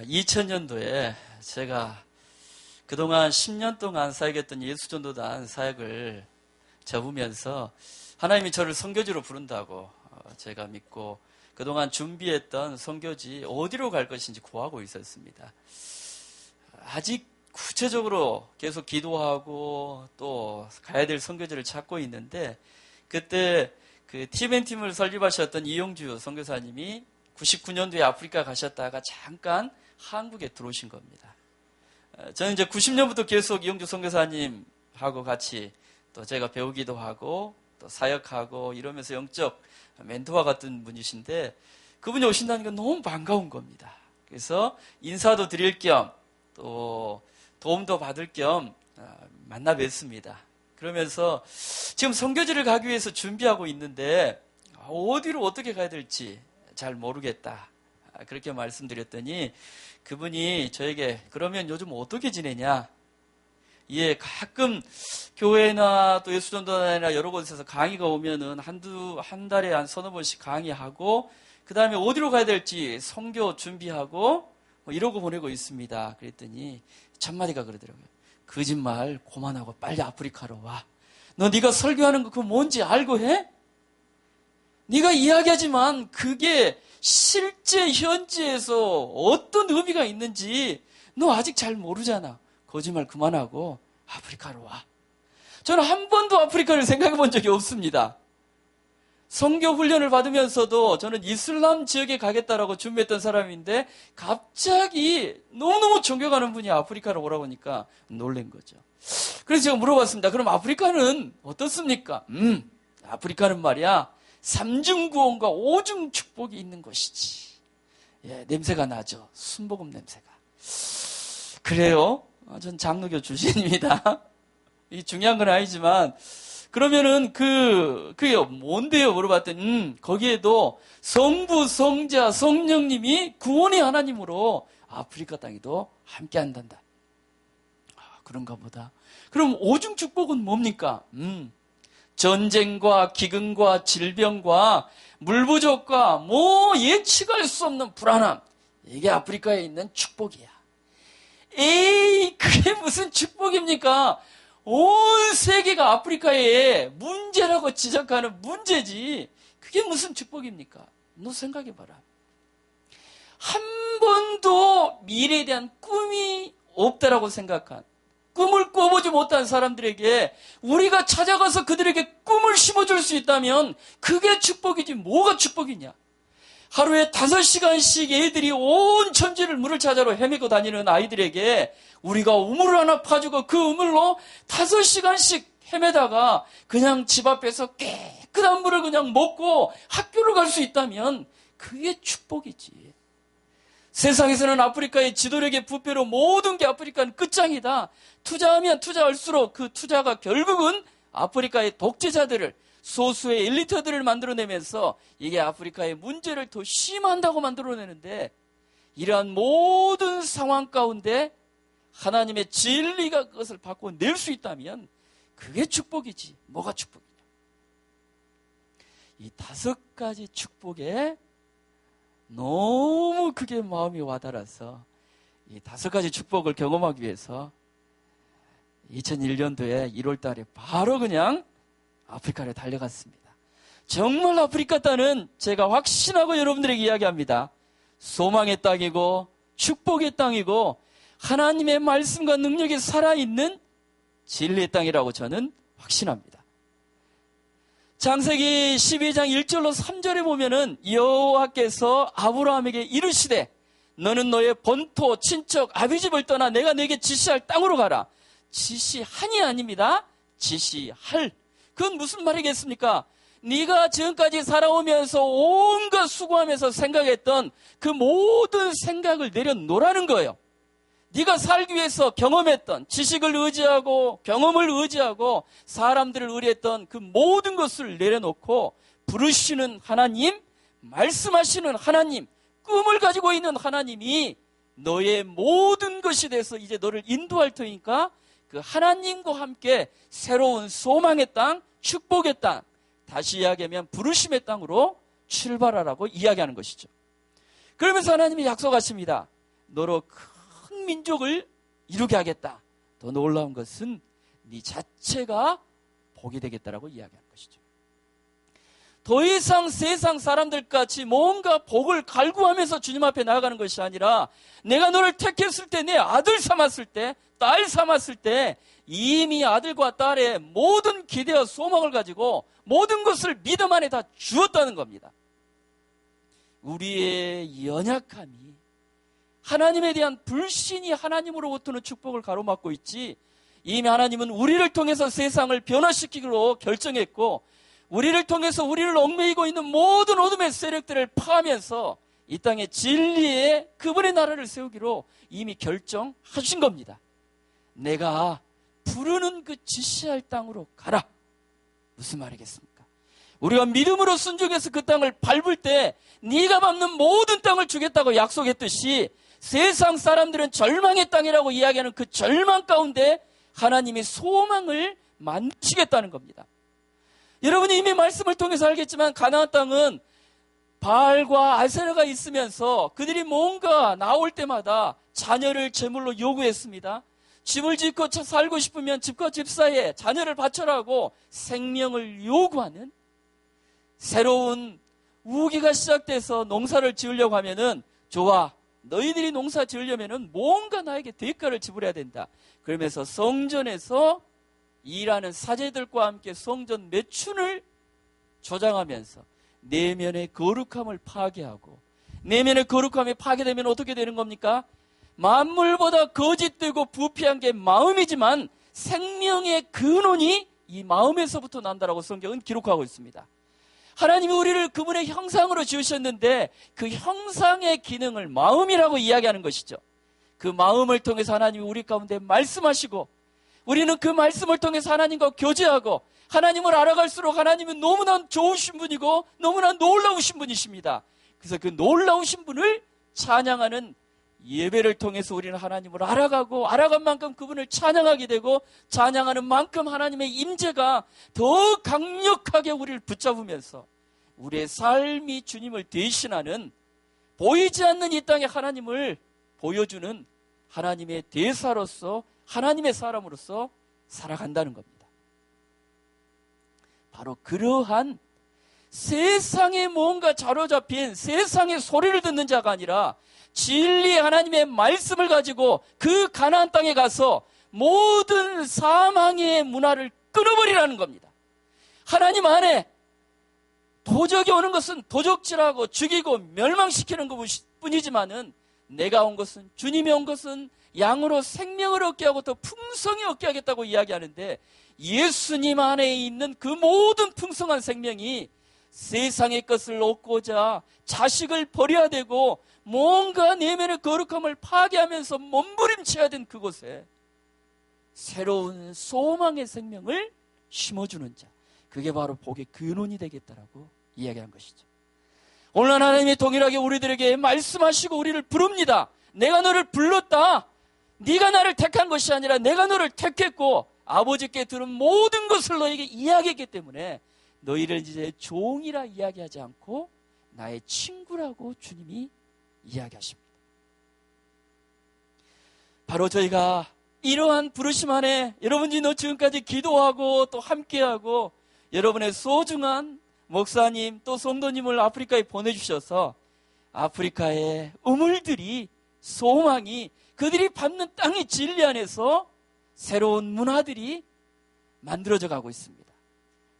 2000년도에 제가 그동안 10년 동안 사역했던 예수전도단 사역을 접으면서 하나님이 저를 선교지로 부른다고 제가 믿고 그동안 준비했던 선교지 어디로 갈 것인지 구하고 있었습니다. 아직 구체적으로 계속 기도하고 또 가야 될 선교지를 찾고 있는데 그때 그 TVN팀을 설립하셨던 이용주 선교사님이 99년도에 아프리카 가셨다가 잠깐 한국에 들어오신 겁니다. 저는 이제 90년부터 계속 이용주 선교사님하고 같이 또 제가 배우기도 하고 또 사역하고 이러면서 영적 멘토와 같은 분이신데 그분이 오신다는 건 너무 반가운 겁니다. 그래서 인사도 드릴 겸 또 도움도 받을 겸 만나 뵀습니다. 그러면서 지금 선교지를 가기 위해서 준비하고 있는데 어디로 어떻게 가야 될지 잘 모르겠다. 그렇게 말씀드렸더니 그분이 저에게 그러면 요즘 어떻게 지내냐? 예, 가끔 교회나 또 예수전도단이나 여러 곳에서 강의가 오면은 한 달에 한 서너 번씩 강의하고 그 다음에 어디로 가야 될지 선교 준비하고 뭐 이러고 보내고 있습니다. 그랬더니 첫 마디가 그러더라고요. 거짓말 그만하고 빨리 아프리카로 와. 너 네가 설교하는 거 그거 뭔지 알고 해? 네가 이야기하지만 그게 실제 현지에서 어떤 의미가 있는지 너 아직 잘 모르잖아. 거짓말 그만하고 아프리카로 와. 저는 한 번도 아프리카를 생각해 본 적이 없습니다. 선교 훈련을 받으면서도 저는 이슬람 지역에 가겠다라고 준비했던 사람인데 갑자기 너무너무 존경하는 분이 아프리카로 오라고 하니까 놀란 거죠. 그래서 제가 물어봤습니다. 그럼 아프리카는 어떻습니까? 아프리카는 말이야 3중 구원과 5중 축복이 있는 것이지. 예, 냄새가 나죠. 순복음 냄새가. 그래요? 전 장로교 출신입니다. 이 중요한 건 아니지만 그러면은 그게 뭔데요? 물어봤더니 거기에도 성부, 성자, 성령님이 구원의 하나님으로 아프리카 땅에도 함께 한단다. 그런가 보다. 그럼 5중 축복은 뭡니까? 전쟁과 기근과 질병과 물 부족과 뭐 예측할 수 없는 불안함. 이게 아프리카에 있는 축복이야. 에이, 그게 무슨 축복입니까? 온 세계가 아프리카에 문제라고 지적하는 문제지. 그게 무슨 축복입니까? 너 생각해봐라. 한 번도 미래에 대한 꿈이 없다라고 생각한, 꿈을 꿔보지 못한 사람들에게 우리가 찾아가서 그들에게 꿈을 심어줄 수 있다면 그게 축복이지 뭐가 축복이냐. 하루에 5시간씩 애들이 온 천지를 물을 찾아러 헤매고 다니는 아이들에게 우리가 우물을 하나 파주고 그 우물로 5시간씩 헤매다가 그냥 집 앞에서 깨끗한 물을 그냥 먹고 학교를 갈 수 있다면 그게 축복이지. 세상에서는 아프리카의 지도력의 부패로 모든 게 아프리카는 끝장이다. 투자하면 투자할수록 그 투자가 결국은 아프리카의 독재자들을 소수의 엘리트들을 만들어내면서 이게 아프리카의 문제를 더 심한다고 만들어내는데 이러한 모든 상황 가운데 하나님의 진리가 그것을 바꿔낼 수 있다면 그게 축복이지 뭐가 축복이냐. 이 5가지 축복에 너무 그게 마음이 와닿아서 이 5가지 축복을 경험하기 위해서 2001년도에 1월 달에 바로 그냥 아프리카를 달려갔습니다. 정말 아프리카 땅은 제가 확신하고 여러분들에게 이야기합니다. 소망의 땅이고 축복의 땅이고 하나님의 말씀과 능력이 살아있는 진리의 땅이라고 저는 확신합니다. 창세기 12장 1절로 3절에 보면은 여호와께서 아브라함에게 이르시되 너는 너의 본토 친척 아비집을 떠나 내가 너에게 지시할 땅으로 가라. 지시하니 아닙니다. 지시할. 그건 무슨 말이겠습니까? 네가 지금까지 살아오면서 온갖 수고하면서 생각했던 그 모든 생각을 내려놓으라는 거예요. 네가 살기 위해서 경험했던 지식을 의지하고 경험을 의지하고 사람들을 의뢰했던 그 모든 것을 내려놓고 부르시는 하나님, 말씀하시는 하나님, 꿈을 가지고 있는 하나님이 너의 모든 것이 돼서 이제 너를 인도할 테니까 그 하나님과 함께 새로운 소망의 땅, 축복의 땅, 다시 이야기하면 부르심의 땅으로 출발하라고 이야기하는 것이죠. 그러면서 하나님이 약속하십니다. 너로 큰 민족을 이루게 하겠다. 더 놀라운 것은 네 자체가 복이 되겠다라고 이야기하는 것이죠. 더 이상 세상 사람들같이 뭔가 복을 갈구하면서 주님 앞에 나아가는 것이 아니라 내가 너를 택했을 때, 내 아들 삼았을 때, 딸 삼았을 때 이미 아들과 딸의 모든 기대와 소망을 가지고 모든 것을 믿음 안에 다 주었다는 겁니다. 우리의 연약함이 하나님에 대한 불신이 하나님으로부터는 축복을 가로막고 있지, 이미 하나님은 우리를 통해서 세상을 변화시키기로 결정했고 우리를 통해서 우리를 얽매이고 있는 모든 어둠의 세력들을 파하면서 이 땅에 진리의 그분의 나라를 세우기로 이미 결정하신 겁니다. 내가 부르는 그 지시할 땅으로 가라. 무슨 말이겠습니까? 우리가 믿음으로 순종해서 그 땅을 밟을 때 네가 밟는 모든 땅을 주겠다고 약속했듯이 세상 사람들은 절망의 땅이라고 이야기하는 그 절망 가운데 하나님이 소망을 만드시겠다는 겁니다. 여러분이 이미 말씀을 통해서 알겠지만 가나안 땅은 바알과 아세라가 있으면서 그들이 뭔가 나올 때마다 자녀를 제물로 요구했습니다. 집을 짓고 살고 싶으면 집과 집 사이에 자녀를 바쳐라고 생명을 요구하는, 새로운 우기가 시작돼서 농사를 지으려고 하면은 좋아, 너희들이 농사 지으려면은 뭔가 나에게 대가를 지불해야 된다. 그러면서 성전에서 일하는 사제들과 함께 성전 매춘을 조장하면서 내면의 거룩함을 파괴하고, 내면의 거룩함이 파괴되면 어떻게 되는 겁니까? 만물보다 거짓되고 부패한 게 마음이지만 생명의 근원이 이 마음에서부터 난다라고 성경은 기록하고 있습니다. 하나님이 우리를 그분의 형상으로 지으셨는데 그 형상의 기능을 마음이라고 이야기하는 것이죠. 그 마음을 통해서 하나님이 우리 가운데 말씀하시고 우리는 그 말씀을 통해서 하나님과 교제하고 하나님을 알아갈수록 하나님은 너무나 좋으신 분이고 너무나 놀라우신 분이십니다. 그래서 그 놀라우신 분을 찬양하는 예배를 통해서 우리는 하나님을 알아가고 알아간 만큼 그분을 찬양하게 되고 찬양하는 만큼 하나님의 임재가 더 강력하게 우리를 붙잡으면서 우리의 삶이 주님을 대신하는, 보이지 않는 이 땅에 하나님을 보여주는 하나님의 대사로서, 하나님의 사람으로서 살아간다는 겁니다. 바로 그러한 세상에 뭔가 자로잡힌 세상의 소리를 듣는 자가 아니라 진리의 하나님의 말씀을 가지고 그 가나안 땅에 가서 모든 사망의 문화를 끊어버리라는 겁니다. 하나님 안에 도적이 오는 것은 도적질하고 죽이고 멸망시키는 것뿐이지만은 내가 온 것은, 주님이 온 것은 양으로 생명을 얻게 하고 더 풍성히 얻게 하겠다고 이야기하는데, 예수님 안에 있는 그 모든 풍성한 생명이 세상의 것을 얻고자 자식을 버려야 되고 뭔가 내면의 거룩함을 파괴하면서 몸부림쳐야 된 그곳에 새로운 소망의 생명을 심어주는 자, 그게 바로 복의 근원이 되겠다라고 이야기한 것이죠. 오늘 하나님이 동일하게 우리들에게 말씀하시고 우리를 부릅니다. 내가 너를 불렀다. 네가 나를 택한 것이 아니라 내가 너를 택했고 아버지께 들은 모든 것을 너에게 이야기했기 때문에 너희를 이제 종이라 이야기하지 않고 나의 친구라고 주님이 이야기하십니다. 바로 저희가 이러한 부르심 안에 여러분이 지금까지 기도하고 또 함께하고 여러분의 소중한 목사님 또 성도님을 아프리카에 보내주셔서 아프리카의 우물들이, 소망이, 그들이 밟는 땅의 진리 안에서 새로운 문화들이 만들어져 가고 있습니다.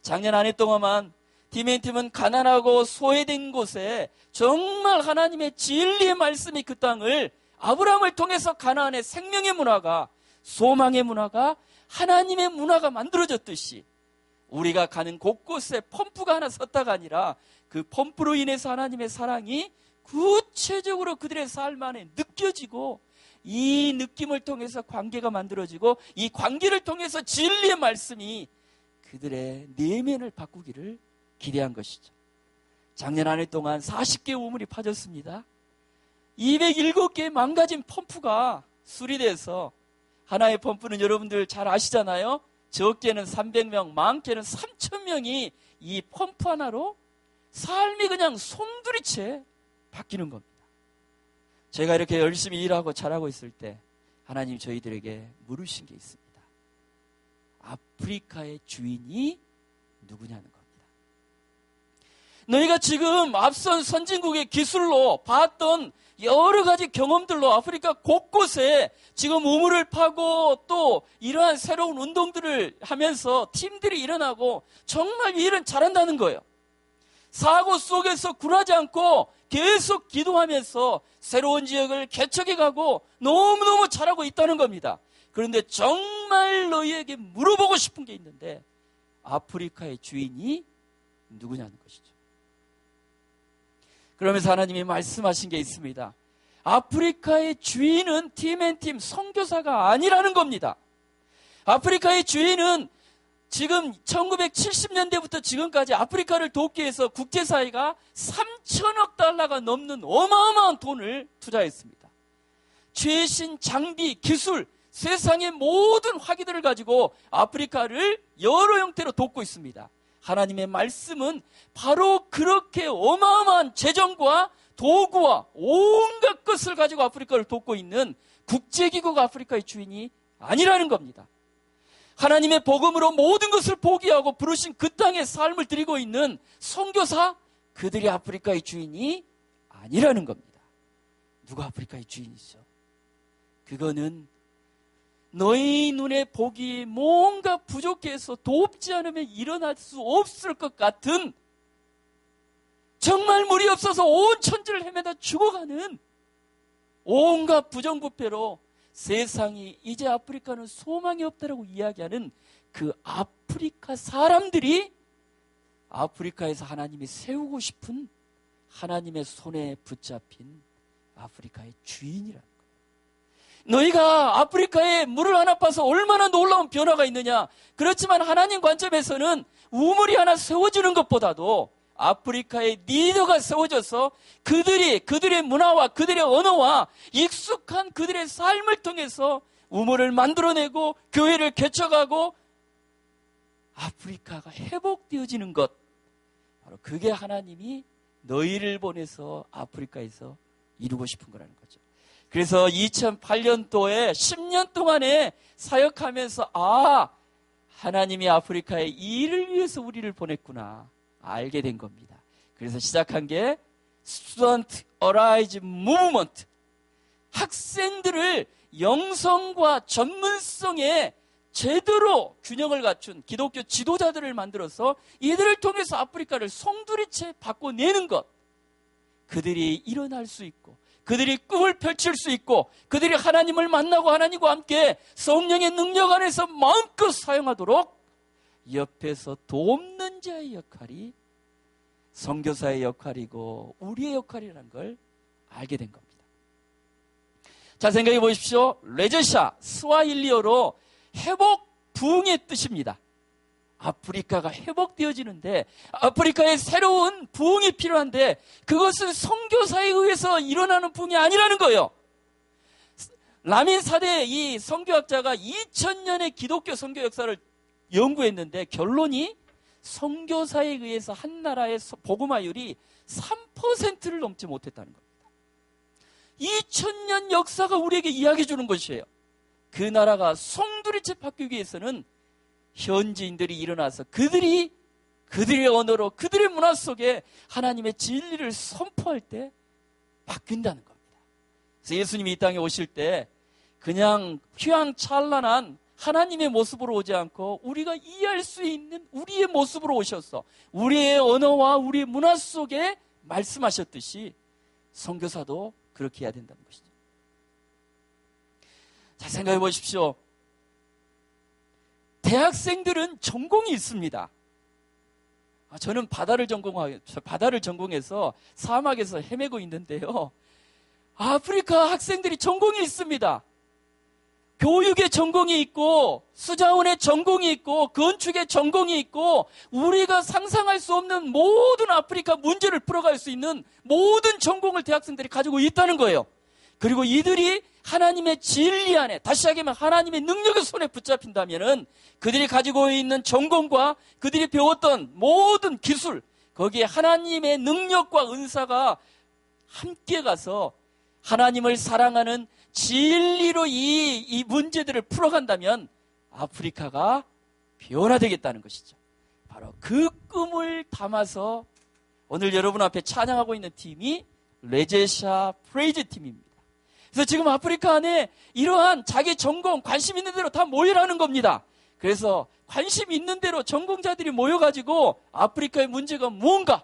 작년 한 해 동안만 디멘팀은 가난하고 소외된 곳에 정말 하나님의 진리의 말씀이 그 땅을, 아브라함을 통해서 가나안의 생명의 문화가, 소망의 문화가, 하나님의 문화가 만들어졌듯이 우리가 가는 곳곳에 펌프가 하나 섰다가 아니라 그 펌프로 인해서 하나님의 사랑이 구체적으로 그들의 삶 안에 느껴지고 이 느낌을 통해서 관계가 만들어지고 이 관계를 통해서 진리의 말씀이 그들의 내면을 바꾸기를 기대한 것이죠. 작년 한 해 동안 40개 우물이 파졌습니다. 207개의 망가진 펌프가 수리돼서, 하나의 펌프는 여러분들 잘 아시잖아요. 적게는 300명, 많게는 3,000명이 이 펌프 하나로 삶이 그냥 송두리째 바뀌는 겁니다. 저희가 이렇게 열심히 일하고 잘하고 있을 때 하나님 저희들에게 물으신 게 있습니다. 아프리카의 주인이 누구냐는 겁니다. 너희가 지금 앞선 선진국의 기술로 봤던 여러 가지 경험들로 아프리카 곳곳에 지금 우물을 파고 또 이러한 새로운 운동들을 하면서 팀들이 일어나고 정말 일은 잘한다는 거예요. 사고 속에서 굴하지 않고 계속 기도하면서 새로운 지역을 개척해가고 너무너무 잘하고 있다는 겁니다. 그런데 정말 너희에게 물어보고 싶은 게 있는데 아프리카의 주인이 누구냐는 것이죠. 그러면서 하나님이 말씀하신 게 있습니다. 아프리카의 주인은 팀앤팀 선교사가 아니라는 겁니다. 아프리카의 주인은 지금 1970년대부터 지금까지 아프리카를 돕기 위해서 국제사회가 3천억 달러가 넘는 어마어마한 돈을 투자했습니다. 최신 장비, 기술, 세상의 모든 화기들을 가지고 아프리카를 여러 형태로 돕고 있습니다. 하나님의 말씀은 바로 그렇게 어마어마한 재정과 도구와 온갖 것을 가지고 아프리카를 돕고 있는 국제기구가 아프리카의 주인이 아니라는 겁니다. 하나님의 복음으로 모든 것을 포기하고 부르신 그 땅의 삶을 드리고 있는 선교사, 그들이 아프리카의 주인이 아니라는 겁니다. 누가 아프리카의 주인이죠? 그거는 너희 눈에 보기 뭔가 부족해서 돕지 않으면 일어날 수 없을 것 같은, 정말 물이 없어서 온 천지를 헤매다 죽어가는 온갖 부정부패로 세상이 이제 아프리카는 소망이 없다라고 이야기하는 그 아프리카 사람들이 아프리카에서 하나님이 세우고 싶은 하나님의 손에 붙잡힌 아프리카의 주인이라는 거예요. 너희가 아프리카에 물을 하나 파서 얼마나 놀라운 변화가 있느냐. 그렇지만 하나님 관점에서는 우물이 하나 세워지는 것보다도 아프리카의 리더가 세워져서 그들의 문화와 그들의 언어와 익숙한 그들의 삶을 통해서 우물을 만들어내고 교회를 개척하고 아프리카가 회복되어지는 것, 바로 그게 하나님이 너희를 보내서 아프리카에서 이루고 싶은 거라는 거죠. 그래서 2008년도에 10년 동안에 사역하면서 하나님이 아프리카에 이 일을 위해서 우리를 보냈구나 알게 된 겁니다. 그래서 시작한 게 Student Arise Movement, 학생들을 영성과 전문성에 제대로 균형을 갖춘 기독교 지도자들을 만들어서 이들을 통해서 아프리카를 송두리째 바꿔내는 것, 그들이 일어날 수 있고 그들이 꿈을 펼칠 수 있고 그들이 하나님을 만나고 하나님과 함께 성령의 능력 안에서 마음껏 사용하도록 옆에서 돕는 자의 역할이 선교사의 역할이고 우리의 역할이라는 걸 알게 된 겁니다. 자, 생각해 보십시오. 레저샤, 스와힐리어로 회복, 부흥의 뜻입니다. 아프리카가 회복되어지는데 아프리카에 새로운 부흥이 필요한데 그것은 선교사에 의해서 일어나는 부흥이 아니라는 거예요. 라민 사대 이 선교학자가 2000년의 기독교 선교 역사를 연구했는데 결론이 선교사에 의해서 한 나라의 복음화율이 3%를 넘지 못했다는 겁니다. 2000년 역사가 우리에게 이야기해 주는 것이에요. 그 나라가 송두리째 바뀌기 위해서는 현지인들이 일어나서 그들의 언어로 그들의 문화 속에 하나님의 진리를 선포할 때 바뀐다는 겁니다. 그래서 예수님이 이 땅에 오실 때 그냥 휘황찬란한 하나님의 모습으로 오지 않고 우리가 이해할 수 있는 우리의 모습으로 오셔서 우리의 언어와 우리의 문화 속에 말씀하셨듯이 선교사도 그렇게 해야 된다는 것이죠. 자, 생각해 보십시오. 대학생들은 전공이 있습니다. 저는 바다를 전공해서 사막에서 헤매고 있는데요. 아프리카 학생들이 전공이 있습니다. 교육의 전공이 있고 수자원의 전공이 있고 건축의 전공이 있고 우리가 상상할 수 없는 모든 아프리카 문제를 풀어갈 수 있는 모든 전공을 대학생들이 가지고 있다는 거예요. 그리고 이들이 하나님의 진리 안에, 다시 얘기하면 하나님의 능력의 손에 붙잡힌다면은 그들이 가지고 있는 전공과 그들이 배웠던 모든 기술, 거기에 하나님의 능력과 은사가 함께 가서 하나님을 사랑하는 진리로 이 문제들을 풀어간다면 아프리카가 변화되겠다는 것이죠. 바로 그 꿈을 담아서 오늘 여러분 앞에 찬양하고 있는 팀이 레제샤 프레이즈 팀입니다. 그래서 지금 아프리카 안에 이러한 자기 전공, 관심 있는 대로 다 모이라는 겁니다. 그래서 관심 있는 대로 전공자들이 모여가지고 아프리카의 문제가 뭔가,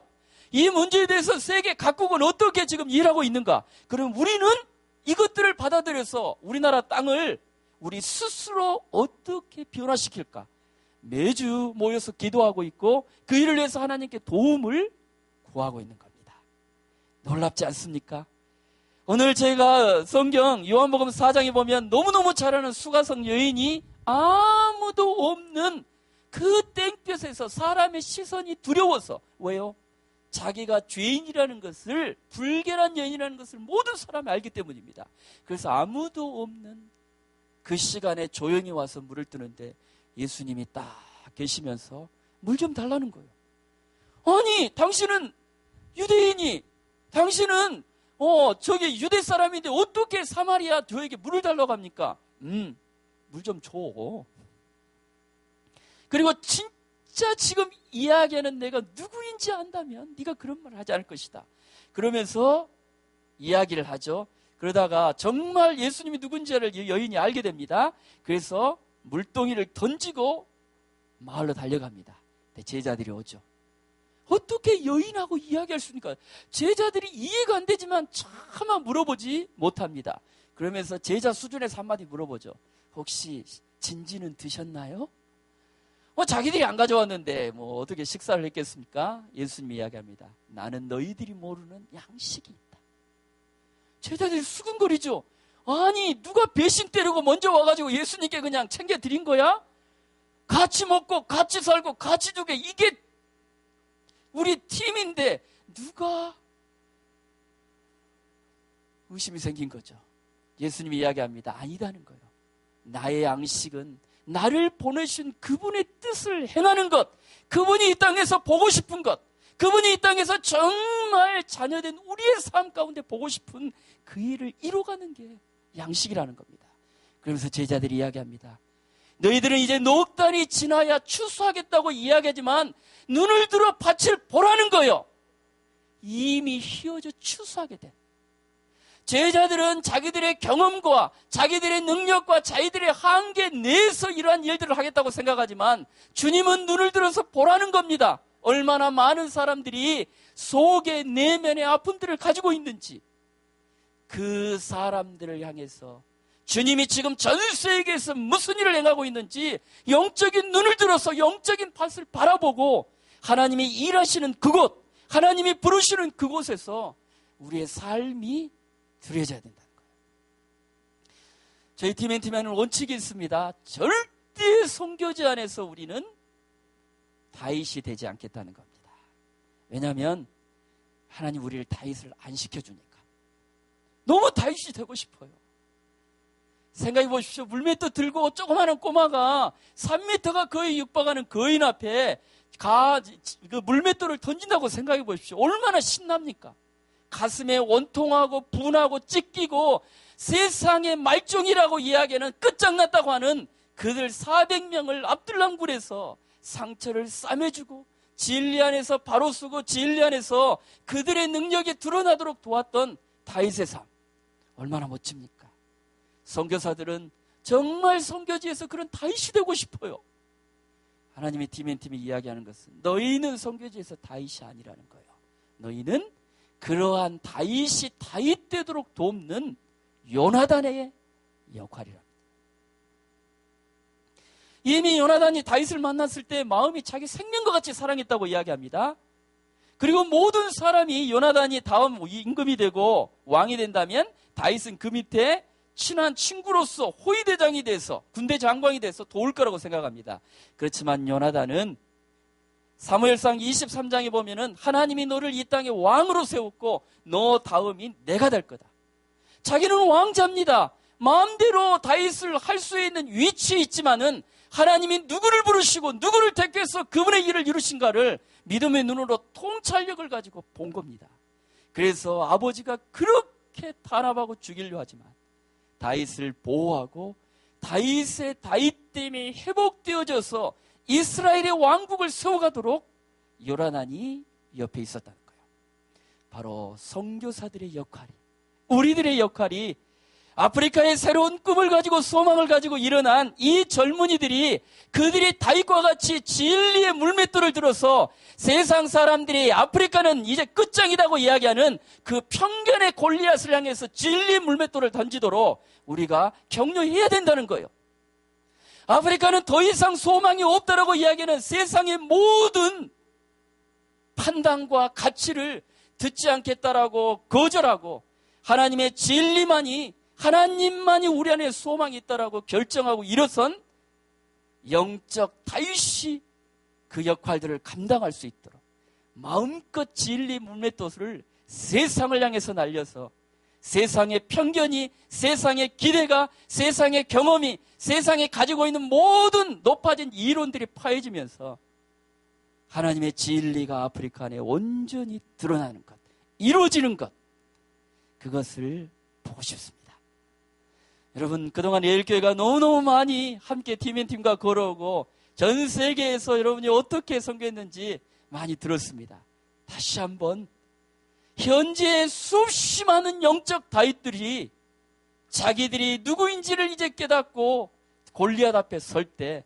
이 문제에 대해서 세계 각국은 어떻게 지금 일하고 있는가, 그럼 우리는 이것들을 받아들여서 우리나라 땅을 우리 스스로 어떻게 변화시킬까, 매주 모여서 기도하고 있고 그 일을 위해서 하나님께 도움을 구하고 있는 겁니다. 놀랍지 않습니까? 오늘 제가 성경 요한복음 4장에 보면 너무너무 잘 아는 수가성 여인이 아무도 없는 그 땡볕에서 사람의 시선이 두려워서, 왜요? 자기가 죄인이라는 것을, 불결한 여인이라는 것을 모든 사람이 알기 때문입니다. 그래서 아무도 없는 그 시간에 조용히 와서 물을 뜨는데 예수님이 딱 계시면서 물 좀 달라는 거예요. 아니, 당신은 유대인이, 당신은 저기 유대 사람인데 어떻게 사마리아 교회에게 물을 달라고 합니까? 물 좀 줘. 그리고 진짜 지금 이야기하는 내가 누구인지 안다면 네가 그런 말을 하지 않을 것이다. 그러면서 이야기를 하죠. 그러다가 정말 예수님이 누군지를 여인이 알게 됩니다. 그래서 물동이를 던지고 마을로 달려갑니다. 근데 제자들이 오죠. 어떻게 여인하고 이야기할 수 있습니까? 제자들이 이해가 안 되지만 차마 물어보지 못합니다. 그러면서 제자 수준에서 한마디 물어보죠. 혹시 진지는 드셨나요? 자기들이 안 가져왔는데 어떻게 식사를 했겠습니까? 예수님이 이야기합니다. 나는 너희들이 모르는 양식이 있다. 제자들이 수근거리죠. 아니, 누가 배신 때리고 먼저 와가지고 예수님께 그냥 챙겨드린 거야? 같이 먹고 같이 살고 같이 죽게, 이게 우리 팀인데 누가? 의심이 생긴 거죠. 예수님이 이야기합니다. 아니다는 거예요. 나의 양식은 나를 보내신 그분의 뜻을 행하는 것, 그분이 이 땅에서 보고 싶은 것, 그분이 이 땅에서 정말 자녀된 우리의 삶 가운데 보고 싶은 그 일을 이루어가는 게 양식이라는 겁니다. 그러면서 제자들이 이야기합니다. 너희들은 이제 넉 달이 지나야 추수하겠다고 이야기하지만 눈을 들어 밭을 보라는 거예요. 이미 휘어져 추수하게 된. 제자들은 자기들의 경험과 자기들의 능력과 자기들의 한계 내에서 이러한 일들을 하겠다고 생각하지만 주님은 눈을 들어서 보라는 겁니다. 얼마나 많은 사람들이 속의 내면의 아픔들을 가지고 있는지, 그 사람들을 향해서 주님이 지금 전 세계에서 무슨 일을 행하고 있는지 영적인 눈을 들어서 영적인 밭을 바라보고 하나님이 일하시는 그곳, 하나님이 부르시는 그곳에서 우리의 삶이 드려져야 된다는 거예요. 저희 팀앤팀에는 원칙이 있습니다. 절대 선교지 안에서 우리는 다윗이 되지 않겠다는 겁니다. 왜냐하면 하나님 우리를 다윗을 안 시켜주니까. 너무 다윗이 되고 싶어요. 생각해 보십시오. 물맷도 들고 조그마한 꼬마가 3m가 거의 육박하는 거인 앞에 그 물맷돌을 던진다고 생각해 보십시오. 얼마나 신납니까? 가슴에 원통하고 분하고 찢기고 세상의 말종이라고 이야기하는, 끝장났다고 하는 그들 400명을 압둘람굴에서 상처를 싸매주고 진리 안에서 바로 쓰고 진리 안에서 그들의 능력이 드러나도록 도왔던 다윗의 삶, 얼마나 멋집니까? 선교사들은 정말 선교지에서 그런 다윗이 되고 싶어요. 하나님의 팀앤팀이 이야기하는 것은 너희는 선교지에서 다윗이 아니라는 거예요. 너희는 그러한 다윗이 다윗 되도록 돕는 요나단의 역할이랍니다. 이미 요나단이 다윗을 만났을 때 마음이 자기 생명과 같이 사랑했다고 이야기합니다. 그리고 모든 사람이 요나단이 다음 임금이 되고 왕이 된다면 다윗은 그 밑에 친한 친구로서 호위대장이 돼서 군대 장관이 돼서 도울 거라고 생각합니다. 그렇지만 요나단은 사무엘상 23장에 보면은 하나님이 너를 이 땅에 왕으로 세웠고 너 다음이 내가 될 거다. 자기는 왕자입니다. 마음대로 다윗을 할 수 있는 위치에 있지만은 하나님이 누구를 부르시고 누구를 택해서 그분의 일을 이루신가를 믿음의 눈으로 통찰력을 가지고 본 겁니다. 그래서 아버지가 그렇게 그렇게 탄압하고 죽이려 하지만 다윗을 보호하고 다윗 때문에 회복되어져서 이스라엘의 왕국을 세워가도록 요나단이 옆에 있었다는 거예요. 바로 선교사들의 역할이, 우리들의 역할이, 아프리카의 새로운 꿈을 가지고 소망을 가지고 일어난 이 젊은이들이 그들이 다윗과 같이 진리의 물맷돌을 들어서 세상 사람들이 아프리카는 이제 끝장이라고 이야기하는 그 편견의 골리앗을 향해서 진리의 물맷돌을 던지도록 우리가 격려해야 된다는 거예요. 아프리카는 더 이상 소망이 없다라고 이야기하는 세상의 모든 판단과 가치를 듣지 않겠다라고 거절하고 하나님의 진리만이, 하나님만이 우리 안에 소망이 있다라고 결정하고 일어선 영적 다윗이 그 역할들을 감당할 수 있도록 마음껏 진리 물맷돌을 세상을 향해서 날려서 세상의 편견이, 세상의 기대가, 세상의 경험이, 세상에 가지고 있는 모든 높아진 이론들이 파헤지면서 하나님의 진리가 아프리카 안에 온전히 드러나는 것, 이루어지는 것, 그것을 보고 싶습니다. 여러분, 그동안 예일교회가 너무너무 많이 함께 팀앤팀과 걸어오고 전 세계에서 여러분이 어떻게 선교했는지 많이 들었습니다. 다시 한번 현재 수없이 많은 영적 다윗들이 자기들이 누구인지를 이제 깨닫고 골리앗 앞에 설 때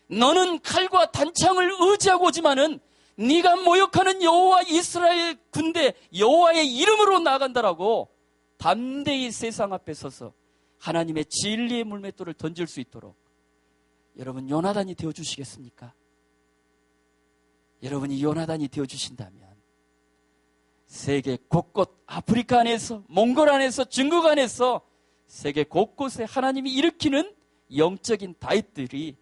너는 칼과 단창을 의지하고 오지만은 네가 모욕하는 여호와 이스라엘 군대 여호와의 이름으로 나간다라고 담대히 세상 앞에 서서 하나님의 진리의 물맷돌을 던질 수 있도록 여러분 요나단이 되어주시겠습니까? 여러분이 요나단이 되어주신다면 세계 곳곳 아프리카 안에서, 몽골 안에서, 중국 안에서 세계 곳곳에 하나님이 일으키는 영적인 다윗들이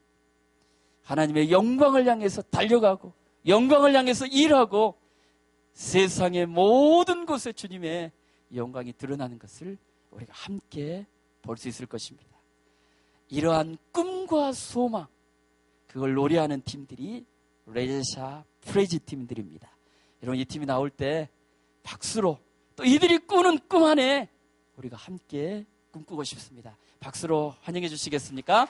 하나님의 영광을 향해서 달려가고 영광을 향해서 일하고 세상의 모든 곳에 주님의 영광이 드러나는 것을 우리가 함께 볼 수 있을 것입니다. 이러한 꿈과 소망, 그걸 노래하는 팀들이 레샤 프레지 팀들입니다. 여러분, 이 팀이 나올 때 박수로, 또 이들이 꾸는 꿈 안에 우리가 함께 꿈꾸고 싶습니다. 박수로 환영해 주시겠습니까?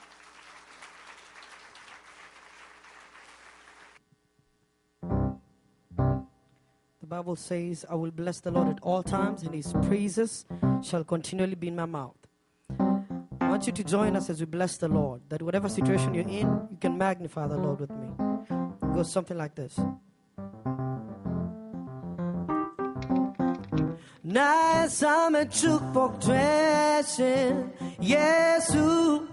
The Bible says, I will bless the Lord at all times, and His praises shall continually be in my mouth. I want you to join us as we bless the Lord, that whatever situation you're in, you can magnify the Lord with me. It goes something like this. 나의 삶의 축복 되신 예수,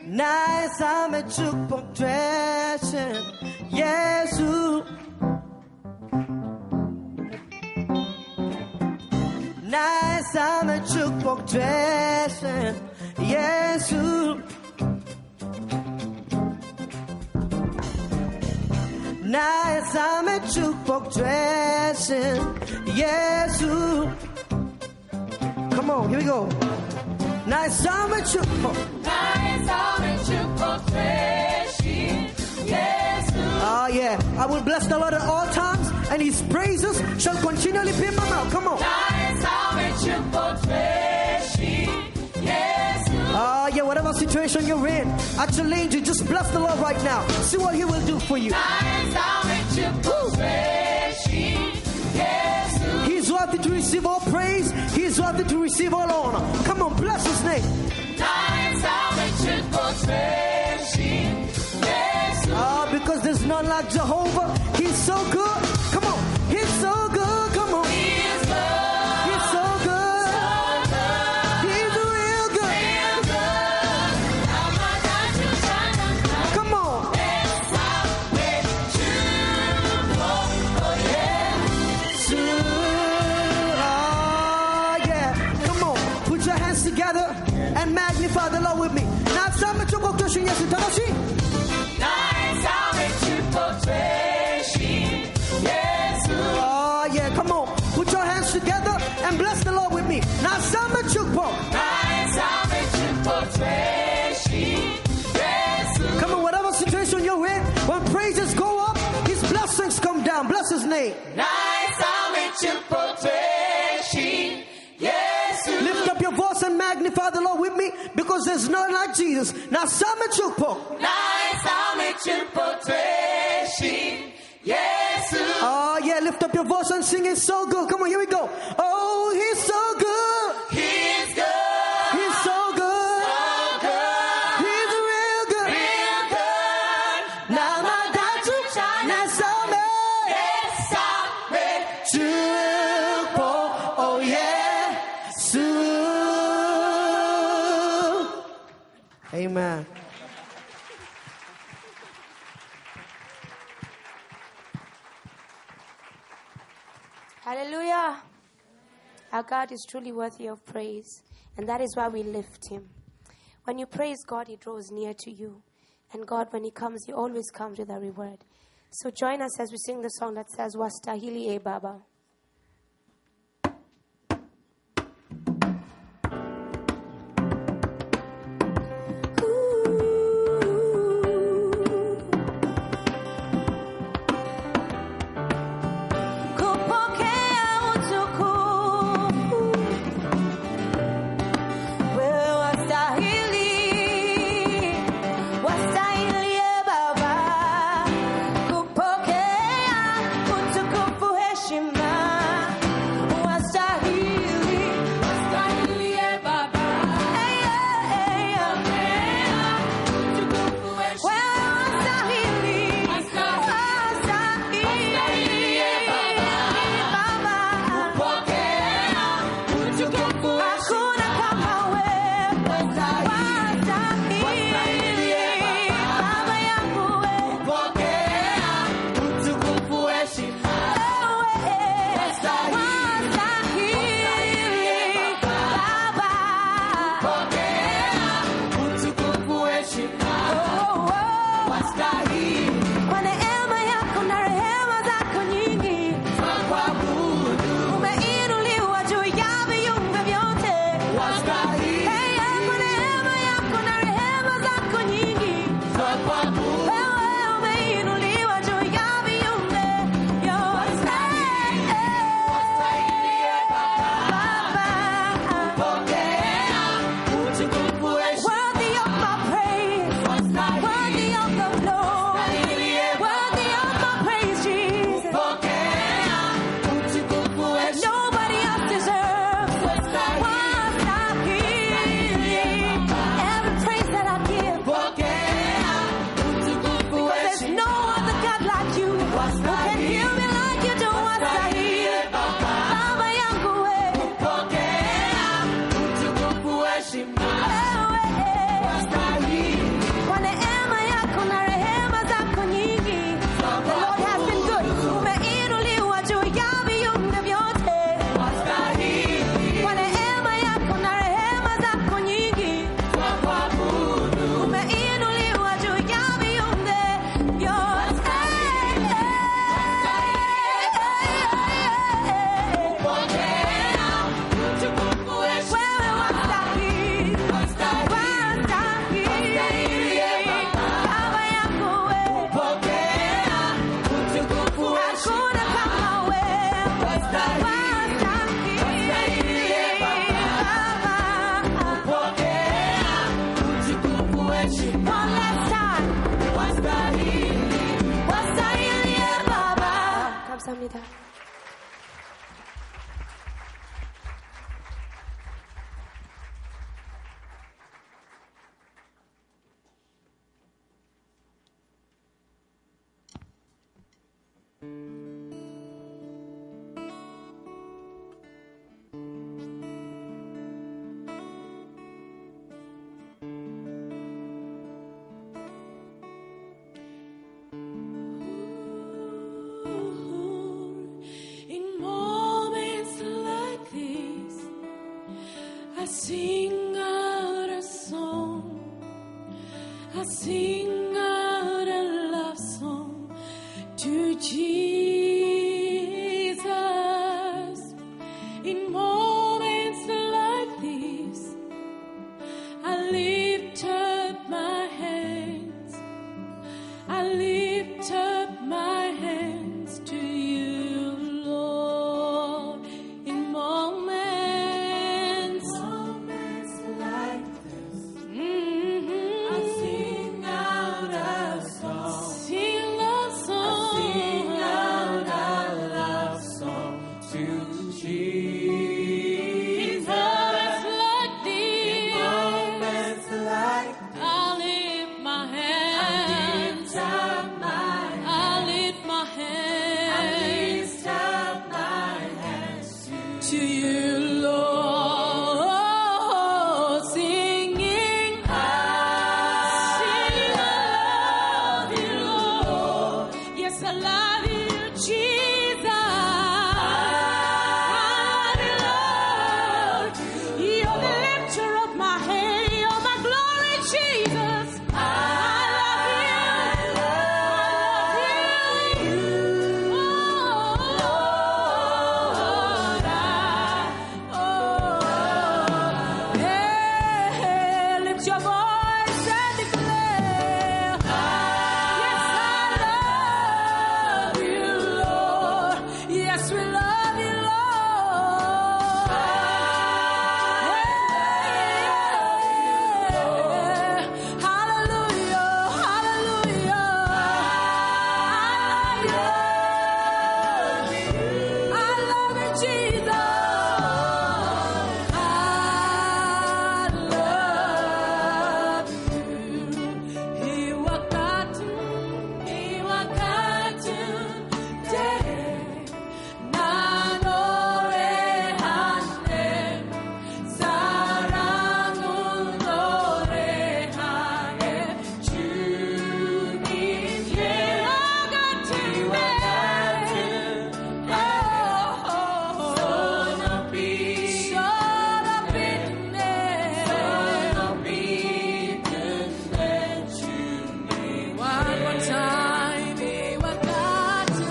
나의 삶의 축복 되신 예수, 나의 삶의 축복 되신 예수, 나의 삶의 축복 되신 예수. Come on, here we go. 나의 삶의 축복, 나의 삶의 축복 되신 예수. Ah, yeah. I will bless the Lord at all times, and His praises shall continually be in my mouth. Come on. 나의 삶의 축복 되신 예수. Ah, yeah. Whatever situation you're in, actually, you just bless the Lord right now. See what He will do for you. 나의 삶의 축복 되신 예수. He's worthy to receive all praise. He's worthy to receive all honor. Come on, bless His name. 나의 삶의 축복 되신 예수. Ah, because there's none like Jehovah. He's so good. Come on, He's so good. Come on, He is good. He's so good. So good. He's real good. Real good. 나마다 주장한다. Come on. 내 삶의 축복 예수. Ah, yeah. Come on, put your hands together and magnify the Lord with me. 나 삶의 축복 되신 예수 다시. 나의 삶의 축복 되신 예수. Oh yeah, come on. Put your hands together and bless the Lord with me. 나 삶의 축복. 나의 삶의 축복 되신 예수. Come on, whatever situation you're in, when praises go up, His blessings come down. Bless His his name. 나의 삶의 축복 되신 예수. Lift up your voice and magnify the Lord with me, because there's none like Jesus. Now, 삶의 축복. 나의 삶의 축복 되신 예수. Oh, yeah, lift up your voice and sing it so good. Come on, here we go. Oh, he's so good. He's good. He's so good. So good. He's real good. Real good. 나마다 내 삶의 내 삶의 축복. Oh, 예수. Amen. Hallelujah. Our God is truly worthy of praise, and that is why we lift him. When you praise God, he draws near to you. And God, when he comes, he always comes with a reward. So join us as we sing the song that says, Wastahili e Baba. 감사합니다. In moments like this, I sing out a song. I sing out a love song to Jesus. In moments like this, I lift up my hands. I lift up my hands to you. In moments like these, I lift my hands. I lift my hands to you, Lord, singing, I love you, Lord. Yes, I love you, Jesus. I love you, Lord. You're the lifter of my head. You're my glory, Jesus. I love you. Lift your voice and declare, yes, I love you, Lord. Yes, we love you, Lord. Hallelujah, hallelujah. I love you, Jesus. I love you. Iwa katun de na 노래하네 사랑은 노래하네 주님 이와 같은데 One more time, 이와 같은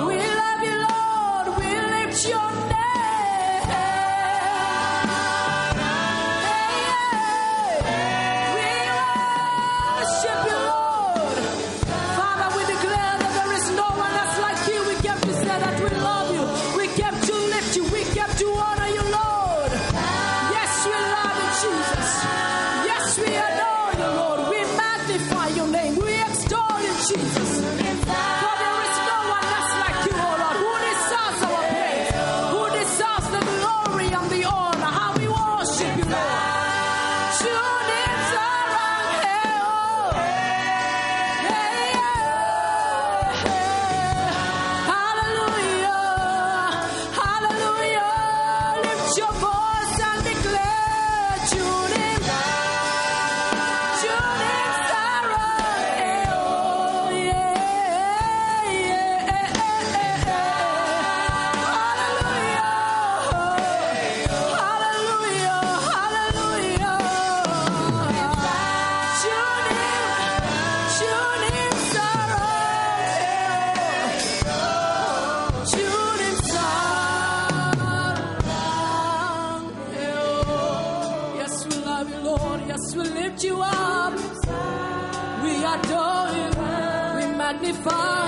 We love you, Lord. We lift your name. We worship you, Lord. Father, we declare that there is no one else like you. We came to say that we love you. We came to lift you. We came to honor you, Lord. Yes, we love you, Jesus. Yes, we adore you, Lord. We magnify your name. We extol you, Jesus. For there is no one else like you, oh Lord, who deserves our praise, who deserves the glory and the honor. How we worship you, Lord. 주님 사랑해요. Hallelujah, hallelujah. Lift your voice and declare, 주님 Yes, we love you, Lord. Yes, we lift you up. We adore you. We magnify